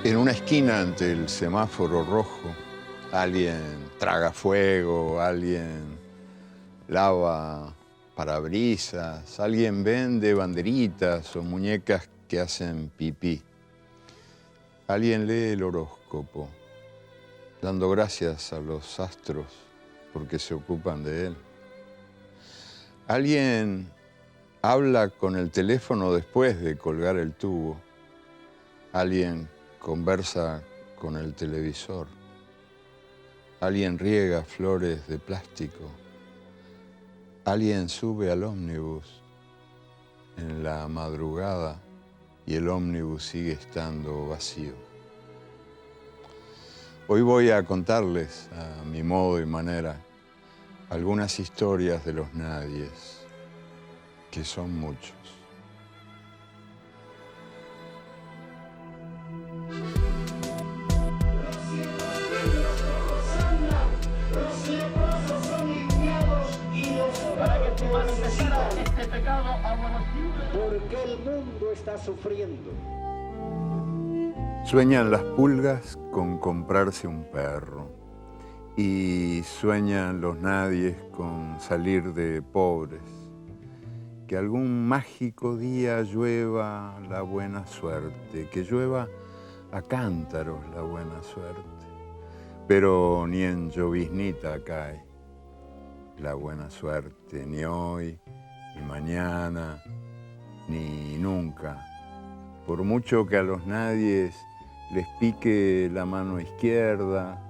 En una esquina ante el semáforo rojo, alguien traga fuego, alguien lava parabrisas, alguien vende banderitas o muñecas que hacen pipí. Alguien lee el horóscopo, dando gracias a los astros porque se ocupan de él. Alguien habla con el teléfono después de colgar el tubo. Alguien conversa con el televisor. Alguien riega flores de plástico. Alguien sube al ómnibus en la madrugada y el ómnibus sigue estando vacío. Hoy voy a contarles, a mi modo y manera, algunas historias de los nadies, que son muchos. Porque el mundo está sufriendo. Sueñan las pulgas con comprarse un perro y sueñan los nadies con salir de pobres. Que algún mágico día llueva la buena suerte, que llueva a cántaros la buena suerte. Pero ni en lloviznita cae la buena suerte, ni hoy, ni mañana, ni nunca. Por mucho que a los nadies les pique la mano izquierda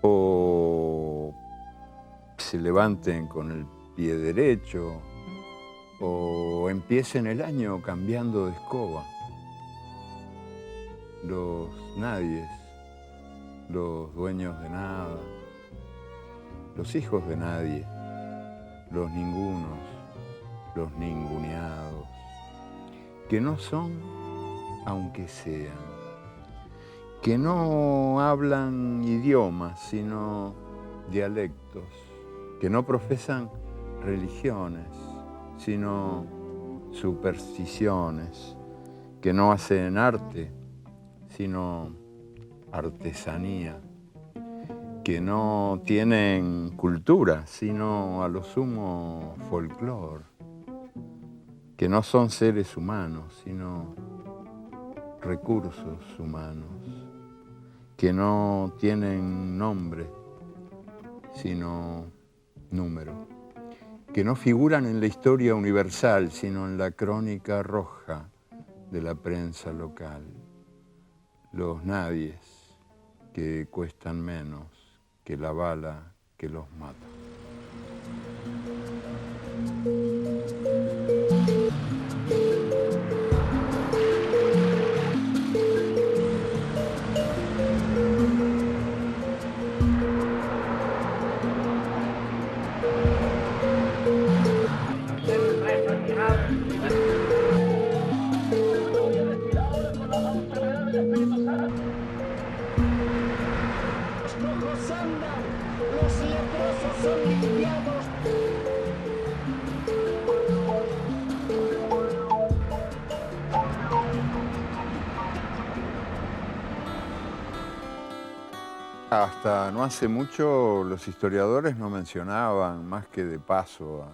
o se levanten con el pie derecho o empiecen el año cambiando de escoba. Los nadies, los dueños de nada, los hijos de nadie, los ningunos, los ninguneados, que no son aunque sean, que no hablan idiomas sino dialectos, que no profesan religiones sino supersticiones, que no hacen arte sino artesanía, que no tienen cultura sino a lo sumo folclore, que no son seres humanos sino recursos humanos, que no tienen nombre sino número, que no figuran en la historia universal sino en la crónica roja de la prensa local. Los nadies que cuestan menos que la bala que los mata. Hasta no hace mucho los historiadores no mencionaban más que de paso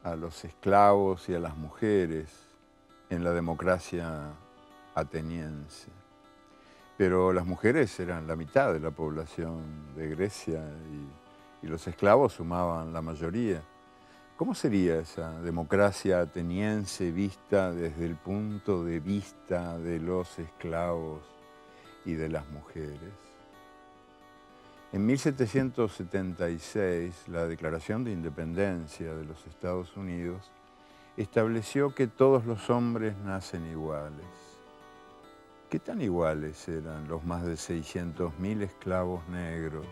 a los esclavos y a las mujeres en la democracia ateniense. Pero las mujeres eran la mitad de la población de Grecia y los esclavos sumaban la mayoría. ¿Cómo sería esa democracia ateniense vista desde el punto de vista de los esclavos y de las mujeres? En 1776, la Declaración de Independencia de los Estados Unidos estableció que todos los hombres nacen iguales. ¿Qué tan iguales eran los más de 600.000 esclavos negros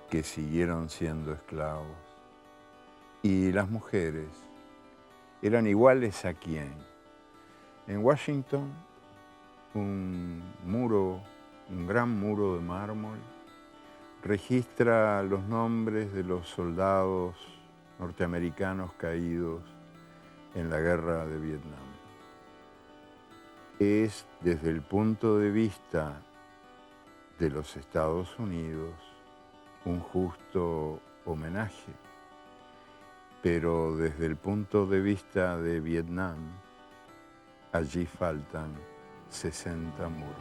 que siguieron siendo esclavos? ¿Y las mujeres eran iguales a quién? En Washington, un gran muro de mármol, registra los nombres de los soldados norteamericanos caídos en la guerra de Vietnam. es, desde el punto de vista de los Estados Unidos, un justo homenaje, pero desde el punto de vista de Vietnam, allí faltan 60 muros.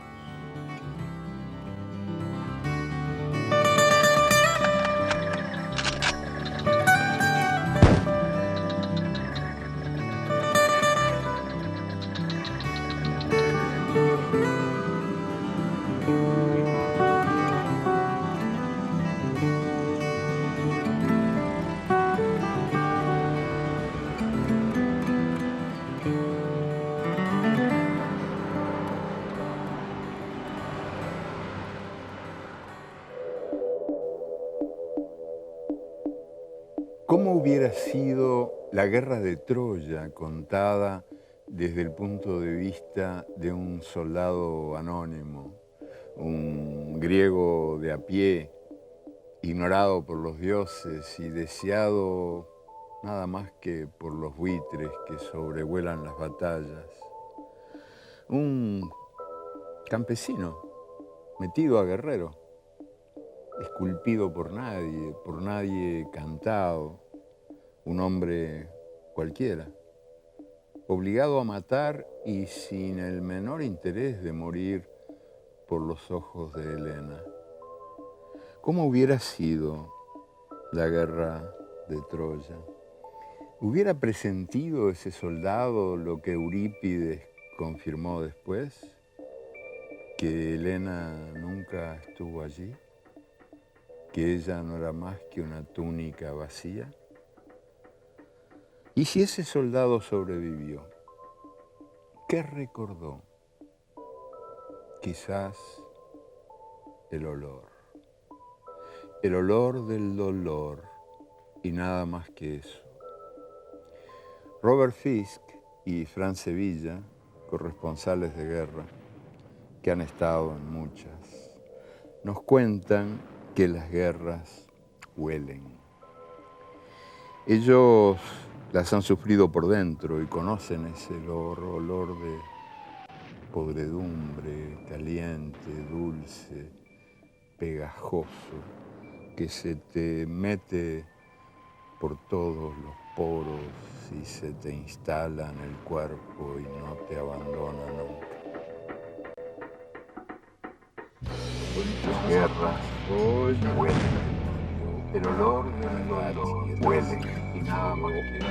¿Cómo hubiera sido la guerra de Troya contada desde el punto de vista de un soldado anónimo, un griego de a pie, ignorado por los dioses y deseado nada más que por los buitres que sobrevuelan las batallas? Un campesino metido a guerrero, esculpido por nadie cantado, un hombre cualquiera, obligado a matar y sin el menor interés de morir por los ojos de Helena. ¿Cómo hubiera sido la guerra de Troya? ¿Hubiera presentido ese soldado lo que Eurípides confirmó después? ¿Que Helena nunca estuvo allí? ¿Que ella no era más que una túnica vacía? ¿Y si ese soldado sobrevivió? ¿Qué recordó? Quizás el olor del dolor y nada más que eso. Robert Fisk y Fran Sevilla, corresponsales de guerra, que han estado en muchas, nos cuentan que las guerras huelen. Ellos las han sufrido por dentro y conocen ese olor de podredumbre, caliente, dulce, pegajoso, que se te mete por todos los poros y se te instala en el cuerpo y no te abandona nunca. Las guerras hoy huelen. El olor del dolor huele y nada más que eso.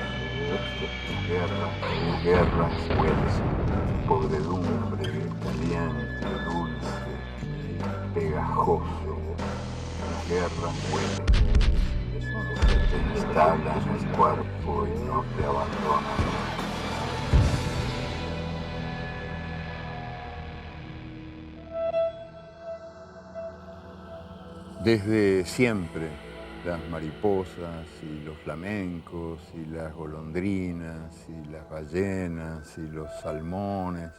Las guerras huelen. Podredumbre, caliente, dulce, pegajoso. Las guerras huelen. Se te instala en el cuerpo y no te abandona. Desde siempre, las mariposas y los flamencos y las golondrinas y las ballenas y los salmones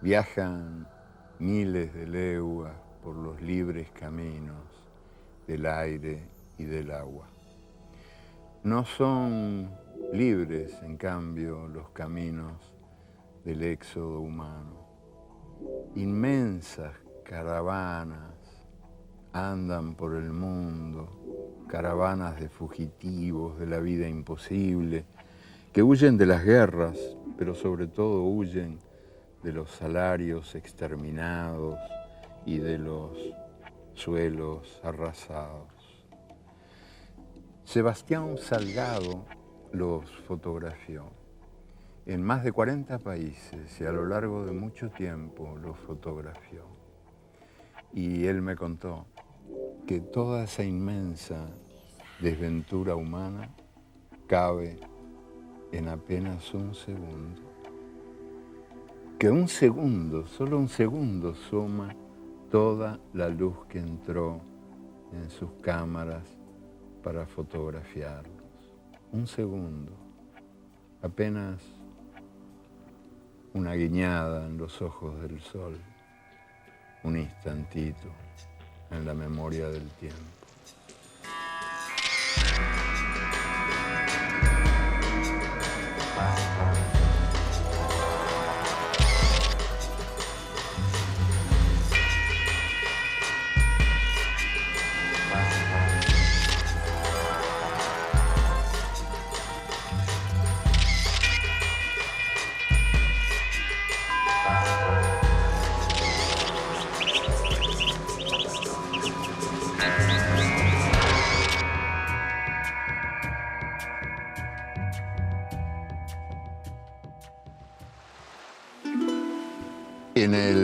viajan miles de leguas por los libres caminos del aire y del agua. No son libres, en cambio, los caminos del éxodo humano. Inmensas caravanas andan por el mundo, caravanas de fugitivos de la vida imposible, que huyen de las guerras, pero sobre todo huyen de los salarios exterminados y de los suelos arrasados. Sebastián Salgado los fotografió en más de 40 países y a lo largo de mucho tiempo los fotografió. Y él me contó que toda esa inmensa desventura humana cabe en apenas un segundo. Que un segundo, solo un segundo, suma toda la luz que entró en sus cámaras para fotografiarlos. Un segundo, apenas una guiñada en los ojos del sol, un instantito en la memoria del tiempo.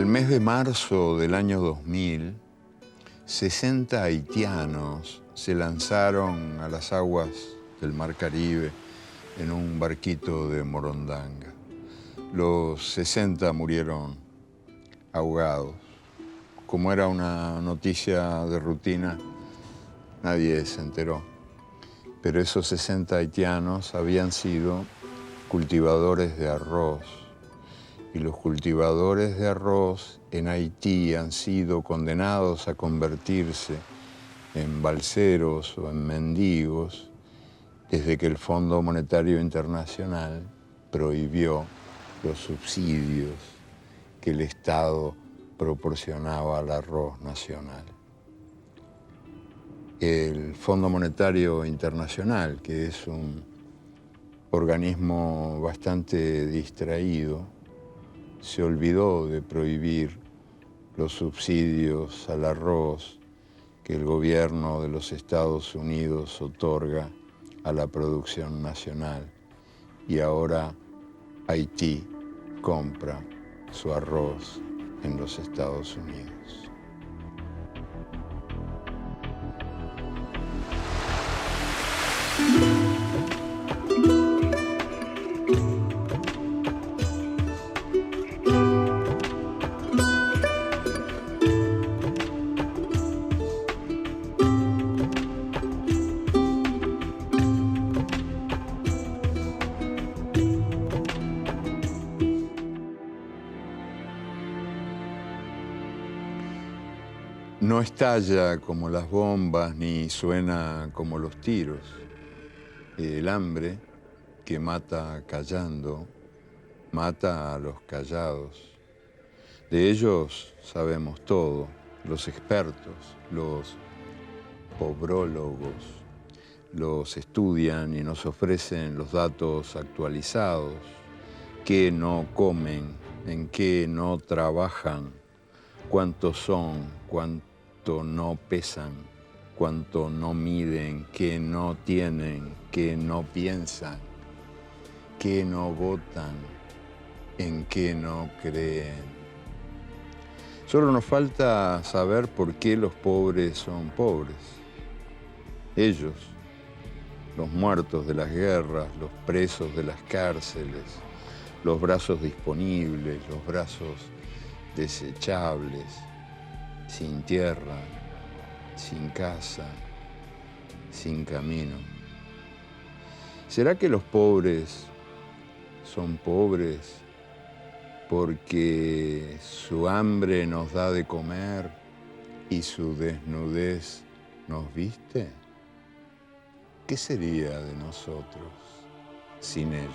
mes de marzo del año 2000, 60 haitianos se lanzaron a las aguas del Mar Caribe en un barquito de Morondanga. Los 60 murieron ahogados. Como era una noticia de rutina, nadie se enteró. Pero esos 60 haitianos habían sido cultivadores de arroz. Y los cultivadores de arroz en Haití han sido condenados a convertirse en balseros o en mendigos desde que el Fondo Monetario Internacional prohibió los subsidios que el Estado proporcionaba al arroz nacional. El Fondo Monetario Internacional, que es un organismo bastante distraído, se olvidó de prohibir los subsidios al arroz que el gobierno de los Estados Unidos otorga a la producción nacional. Y ahora Haití compra su arroz en los Estados Unidos. No estalla como las bombas ni suena como los tiros. El hambre que mata callando, mata a los callados. De ellos sabemos todo, los expertos, los pobrólogos, los estudian y nos ofrecen los datos actualizados, qué no comen, en qué no trabajan, cuántos son, cuánto no pesan, cuánto no miden, qué no tienen, qué no piensan, qué no votan, en qué no creen. Solo nos falta saber por qué los pobres son pobres. Ellos, los muertos de las guerras, los presos de las cárceles, los brazos disponibles, los brazos desechables, sin tierra, sin casa, sin camino. ¿Será que los pobres son pobres porque su hambre nos da de comer y su desnudez nos viste? ¿Qué sería de nosotros sin ellos?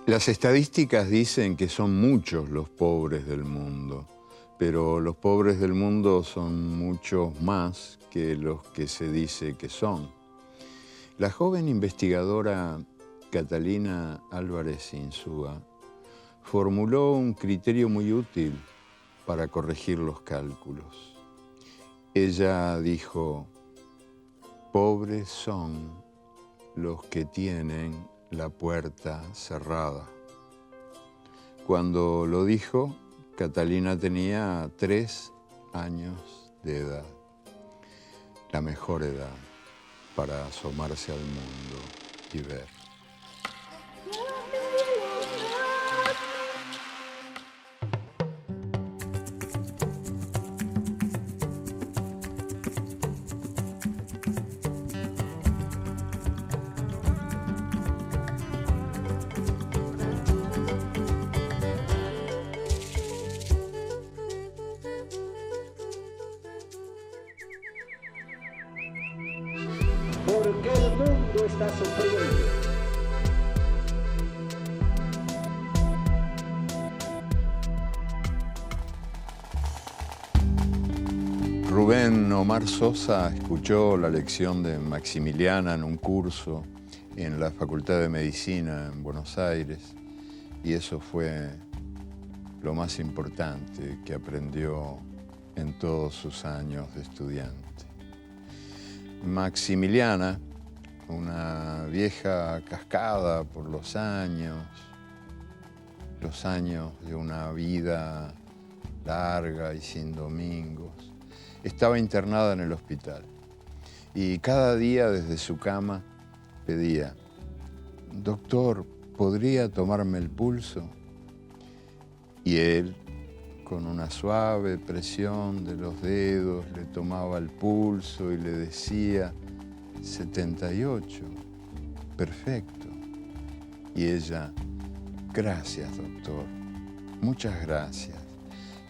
Las estadísticas dicen que son muchos los pobres del mundo, pero los pobres del mundo son muchos más que los que se dice que son. La joven investigadora Catalina Álvarez Insúa formuló un criterio muy útil para corregir los cálculos. Ella dijo: pobres son los que tienen la puerta cerrada. Cuando lo dijo, Catalina tenía 3 años de edad, la mejor edad para asomarse al mundo y ver. Porque el mundo está sufriendo. Rubén Omar Sosa escuchó la lección de Maximiliana en un curso en la Facultad de Medicina en Buenos Aires, y eso fue lo más importante que aprendió en todos sus años de estudiante. Maximiliana, una vieja cascada por los años de una vida larga y sin domingos, estaba internada en el hospital y cada día desde su cama pedía: «Doctor, ¿podría tomarme el pulso?». Y él, con una suave presión de los dedos, le tomaba el pulso y le decía: 78, perfecto. Y ella: «Gracias, doctor, muchas gracias.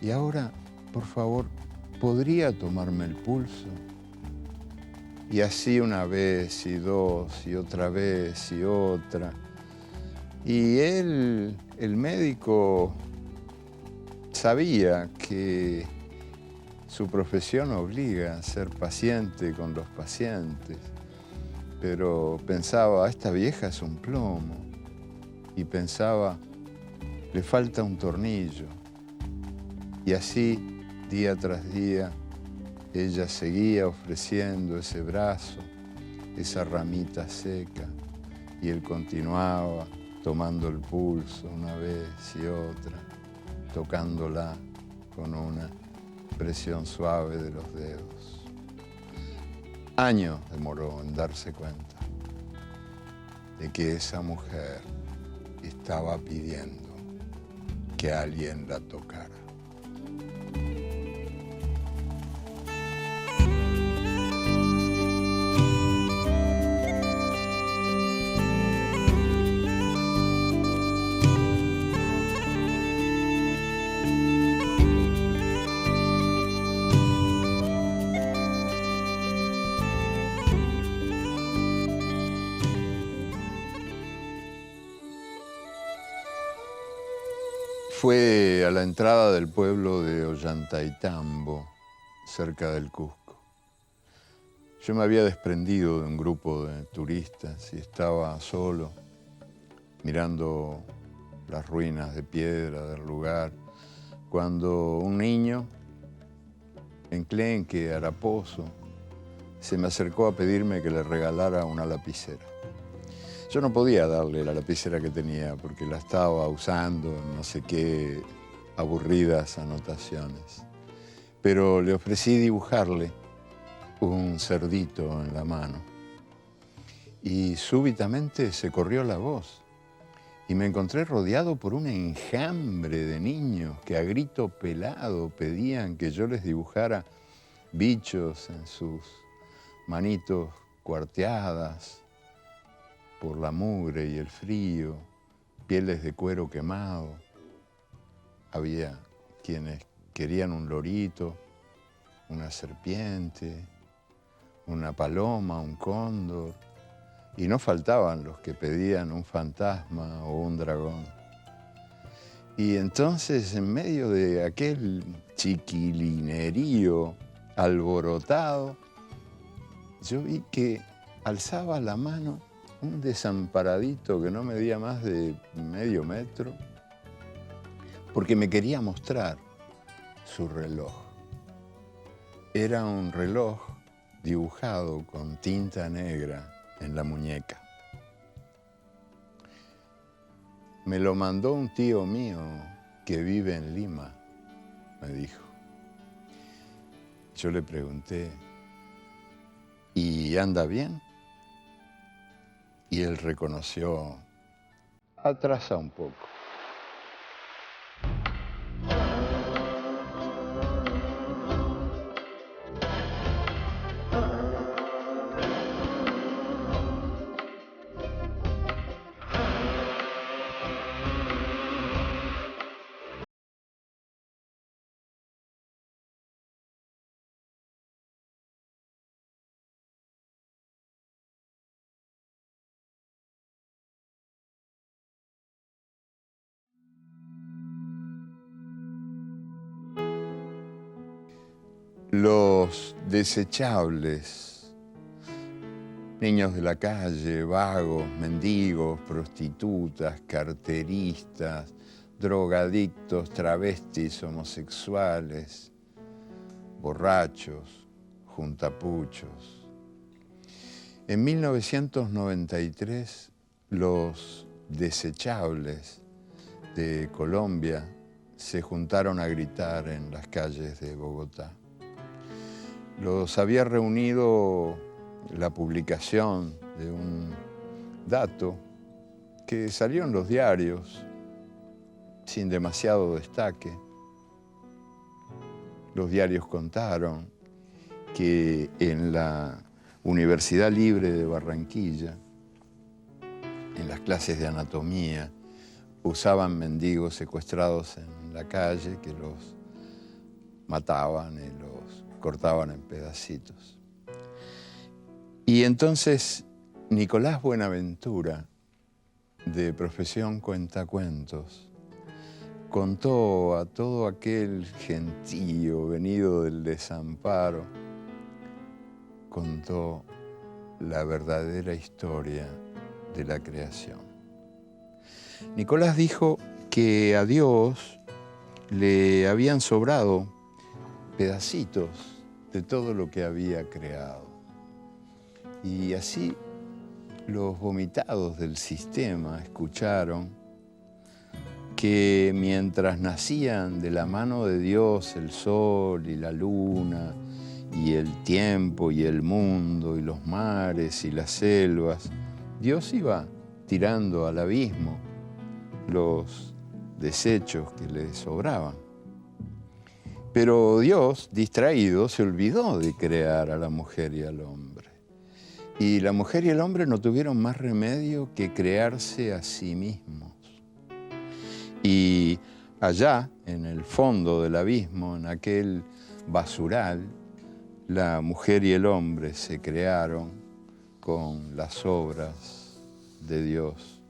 Y ahora, por favor, ¿podría tomarme el pulso?». Y así una vez y dos y otra vez y otra. Y él, el médico, sabía que su profesión obliga a ser paciente con los pacientes, pero pensaba: esta vieja es un plomo. Y pensaba: le falta un tornillo. Y así, día tras día, ella seguía ofreciendo ese brazo, esa ramita seca, y él continuaba tomando el pulso una vez y otra, tocándola con una presión suave de los dedos. Años demoró en darse cuenta de que esa mujer estaba pidiendo que alguien la tocara. Fue a la entrada del pueblo de Ollantaytambo, cerca del Cusco. Yo me había desprendido de un grupo de turistas y estaba solo, mirando las ruinas de piedra del lugar, cuando un niño, enclenque, haraposo, se me acercó a pedirme que le regalara una lapicera. Yo no podía darle la lapicera que tenía porque la estaba usando en no sé qué aburridas anotaciones. Pero le ofrecí dibujarle un cerdito en la mano. Y súbitamente se corrió la voz y me encontré rodeado por un enjambre de niños que a grito pelado pedían que yo les dibujara bichos en sus manitos cuarteadas por la mugre y el frío, pieles de cuero quemado. Había quienes querían un lorito, una serpiente, una paloma, un cóndor, y no faltaban los que pedían un fantasma o un dragón. Y entonces, en medio de aquel chiquilinerío alborotado, yo vi que alzaba la mano un desamparadito que no medía más de medio metro, porque me quería mostrar su reloj. Era un reloj dibujado con tinta negra en la muñeca. Me lo mandó un tío mío que vive en Lima, me dijo. Yo le pregunté: ¿y anda bien? Y él reconoció: atrasa un poco. los desechables, niños de la calle, vagos, mendigos, prostitutas, carteristas, drogadictos, travestis, homosexuales, borrachos, juntapuchos. En 1993, los desechables de Colombia se juntaron a gritar en las calles de Bogotá. Los había reunido la publicación de un dato que salió en los diarios sin demasiado destaque. Los diarios contaron que en la Universidad Libre de Barranquilla, en las clases de anatomía, usaban mendigos secuestrados en la calle que los mataban y los cortaban en pedacitos. Y entonces Nicolás Buenaventura, de profesión cuentacuentos, contó a todo aquel gentío venido del desamparo, contó la verdadera historia de la creación. Nicolás dijo que a Dios le habían sobrado pedacitos de todo lo que había creado. Y así los vomitados del sistema escucharon que mientras nacían de la mano de Dios el sol y la luna y el tiempo y el mundo y los mares y las selvas, Dios iba tirando al abismo los desechos que le sobraban. Pero Dios, distraído, se olvidó de crear a la mujer y al hombre. Y la mujer y el hombre no tuvieron más remedio que crearse a sí mismos. Y allá, en el fondo del abismo, en aquel basural, la mujer y el hombre se crearon con las obras de Dios.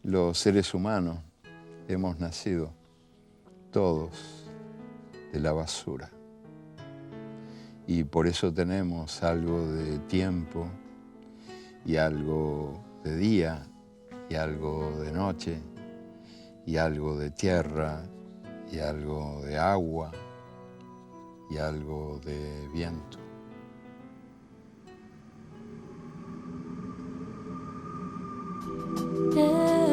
Los seres humanos hemos nacido todos de la basura. Y por eso tenemos algo de tiempo y algo de día y algo de noche y algo de tierra y algo de agua y algo de viento. Yeah.